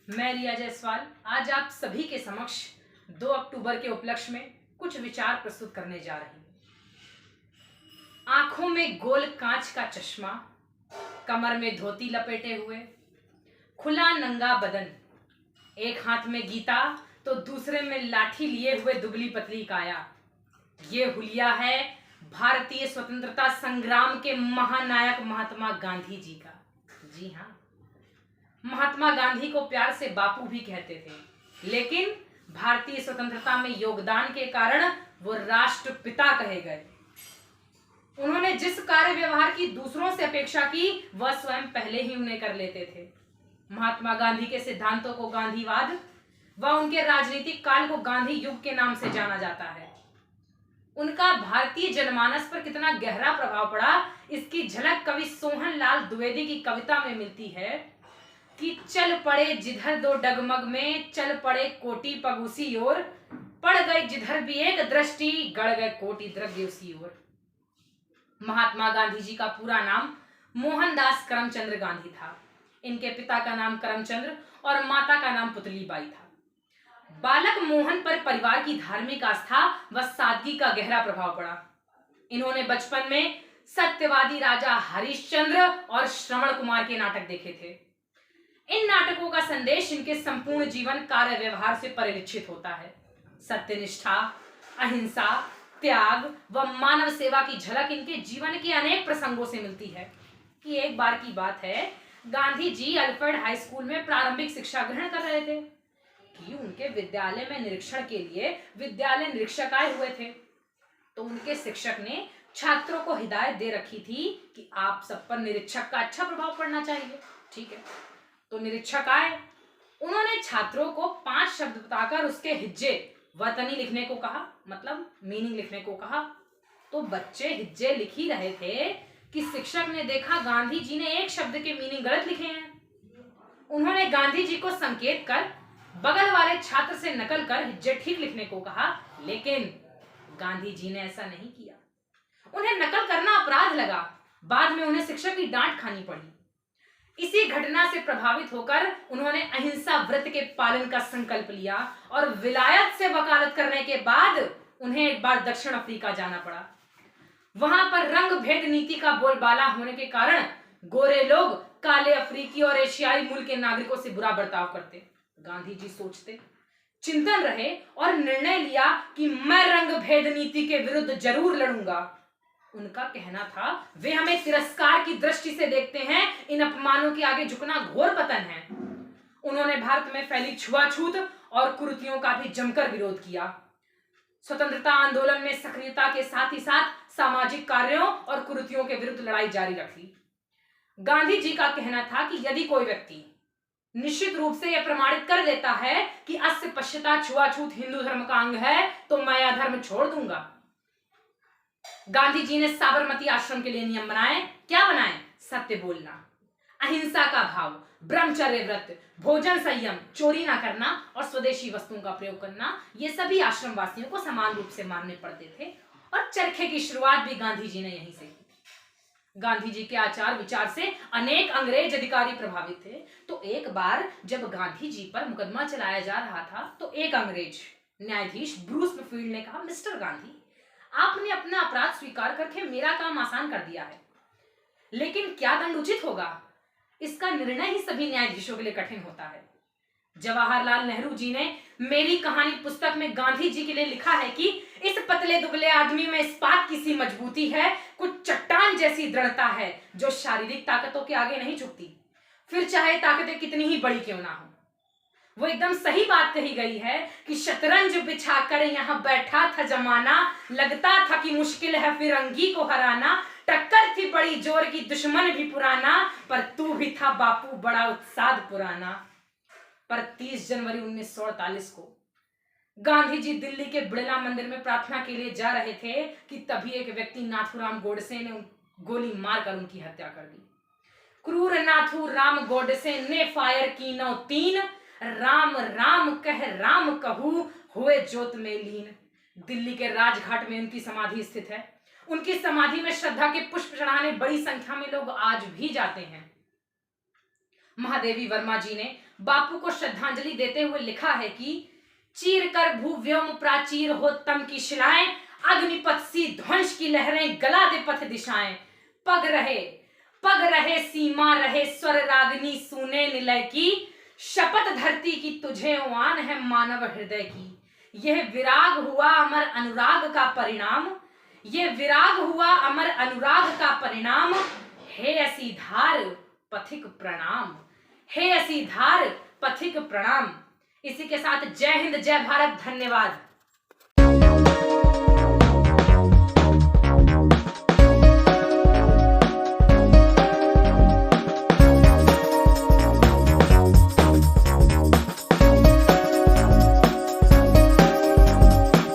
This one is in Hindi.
मैं रिया जायसवाल आज आप सभी के समक्ष 2 अक्टूबर के उपलक्ष्य में कुछ विचार प्रस्तुत करने जा रही हूँ। आंखों में गोल कांच का चश्मा, कमर में धोती लपेटे हुए, खुला नंगा बदन, एक हाथ में गीता तो दूसरे में लाठी लिए हुए दुबली पतली काया। ये हुलिया है भारतीय स्वतंत्रता संग्राम के महानायक महात्मा गांधी जी का। जी हाँ, महात्मा गांधी को प्यार से बापू भी कहते थे, लेकिन भारतीय स्वतंत्रता में योगदान के कारण वो राष्ट्रपिता कहे गए। उन्होंने जिस कार्य व्यवहार की दूसरों से अपेक्षा की, वह स्वयं पहले ही उन्हें कर लेते थे। महात्मा गांधी के सिद्धांतों को गांधीवाद व उनके राजनीतिक काल को गांधी युग के नाम से जाना जाता है। उनका भारतीय जनमानस पर कितना गहरा प्रभाव पड़ा, इसकी झलक कवि सोहन लाल द्विवेदी की कविता में मिलती है कि चल पड़े जिधर दो डगमग में, चल पड़े कोटि पग उसी ओर, पड़ गई जिधर भी एक दृष्टि, गड़ गए कोटि द्रव्य उसी ओर। महात्मा गांधी जी का पूरा नाम मोहनदास करमचंद्र गांधी था। इनके पिता का नाम करमचंद्र और माता का नाम पुतलीबाई था। बालक मोहन पर परिवार की धार्मिक आस्था व सादगी का गहरा प्रभाव पड़ा। इन्होंने बचपन में सत्यवादी राजा हरिश्चंद्र और श्रवण कुमार के नाटक देखे थे। इन नाटकों का संदेश इनके संपूर्ण जीवन कार्य व्यवहार से परिलक्षित होता है। सत्यनिष्ठा, अहिंसा, त्याग व मानव सेवा की झलक इनके जीवन के अनेक प्रसंगों से मिलती है। कि एक बार की बात है, Gandhi ji Alfred high school में प्रारंभिक शिक्षा ग्रहण कर रहे थे कि उनके विद्यालय में निरीक्षण के लिए विद्यालय निरीक्षक आए हुए थे। तो उनके शिक्षक ने छात्रों को हिदायत दे रखी थी कि आप सब पर निरीक्षक का अच्छा प्रभाव पड़ना चाहिए। ठीक है, तो निरीक्षक आए। उन्होंने छात्रों को 5 शब्द बताकर उसके हिज्जे वतनी लिखने को कहा, मतलब मीनिंग लिखने को कहा। तो बच्चे हिज्जे लिख ही रहे थे कि शिक्षक ने देखा गांधी जी ने एक शब्द के मीनिंग गलत लिखे हैं। उन्होंने गांधी जी को संकेत कर बगल वाले छात्र से नकल कर हिज्जे ठीक लिखने को कहा, लेकिन गांधी जी ने ऐसा नहीं किया। उन्हें नकल करना अपराध लगा। बाद में उन्हें शिक्षक की डांट खानी पड़ी। इसी घटना से प्रभावित होकर उन्होंने अहिंसा व्रत के पालन का संकल्प लिया और विलायत से वकालत करने के बाद उन्हें एक बार दक्षिण अफ्रीका जाना पड़ा। वहां पर रंग भेद नीति का बोलबाला होने के कारण गोरे लोग काले अफ्रीकी और एशियाई मूल के नागरिकों से बुरा बर्ताव करते। गांधी जी सोचते, चिंतन रहे और निर्णय लिया कि मैं रंग भेद नीति के विरुद्ध जरूर लड़ूंगा। उनका कहना था, वे हमें तिरस्कार की दृष्टि से देखते हैं, इन अपमानों के आगे झुकना घोर पतन है। उन्होंने भारत में फैली छुआछूत और कुरीतियों का भी जमकर विरोध किया। स्वतंत्रता आंदोलन में सक्रियता के साथ ही साथ सामाजिक कार्यों और कुरीतियों के विरुद्ध लड़ाई जारी रखी। गांधी जी का कहना था कि यदि कोई व्यक्ति निश्चित रूप से यह प्रमाणित कर देता है कि अस्पृश्यता छुआछूत हिंदू धर्म का अंग है, तो मैं यह धर्म छोड़ दूंगा। गांधी जी ने साबरमती आश्रम के लिए नियम बनाए। क्या बनाए? सत्य बोलना, अहिंसा का भाव, ब्रह्मचर्य व्रत, भोजन संयम, चोरी ना करना और स्वदेशी वस्तुओं का प्रयोग करना। ये सभी आश्रम वासियों को समान रूप से मानने पड़ते थे और चरखे की शुरुआत भी गांधी जी ने यहीं से की। गांधी जी के आचार विचार से अनेक अंग्रेज अधिकारी प्रभावित थे। तो एक बार जब गांधी जी पर मुकदमा चलाया जा रहा था, तो एक अंग्रेज न्यायाधीश ब्रूस फील्ड ने कहा, मिस्टर गांधी, आपने अपना अपराध स्वीकार करके मेरा काम आसान कर दिया है, लेकिन क्या दंड उचित होगा, इसका निर्णय ही सभी न्यायाधीशों के लिए कठिन होता है। जवाहरलाल नेहरू जी ने मेरी कहानी पुस्तक में गांधी जी के लिए लिखा है कि इस पतले दुबले आदमी में इस्पात की सी मजबूती है, कुछ चट्टान जैसी दृढ़ता है जो शारीरिक ताकतों के आगे नहीं झुकती, फिर चाहे ताकतें कितनी ही बड़ी क्यों ना हो। वो एकदम सही बात कही गई है कि शतरंज बिछाकर यहाँ बैठा था जमाना, लगता था कि मुश्किल है फिरंगी को हराना, टक्कर थी बड़ी जोर की दुश्मन भी पुराना, पर तू भी था बापू बड़ा उत्साद पुराना। पर 30 जनवरी 1948 को गांधी जी दिल्ली के बिड़ला मंदिर में प्रार्थना के लिए जा रहे थे कि तभी एक व्यक्ति नाथूराम गोडसे ने गोली मारकर उनकी हत्या कर दी। क्रूर नाथूराम गोडसे ने फायर की 9-3, राम राम कह राम कहू, हुए जोत में लीन। दिल्ली के राजघाट में उनकी समाधि स्थित है। उनकी समाधि में श्रद्धा के पुष्प चढ़ाने बड़ी संख्या में लोग आज भी जाते हैं। महादेवी वर्मा जी ने बापू को श्रद्धांजलि देते हुए लिखा है कि चीर कर भूव्योम प्राचीर हो तम की शिलाएं, अग्निपथ सी ध्वंस की लहरें गला दे पथ दिशाएं। पग रहे सीमा रहे स्वर रागनी सूने निलय की, शपथ धरती की तुझे ओआन है मानव हृदय की। यह विराग हुआ अमर अनुराग का परिणाम, ये विराग हुआ अमर अनुराग का परिणाम। हे असी धार पथिक प्रणाम, हे असी धार पथिक प्रणाम। इसी के साथ जय हिंद, जय भारत, धन्यवाद।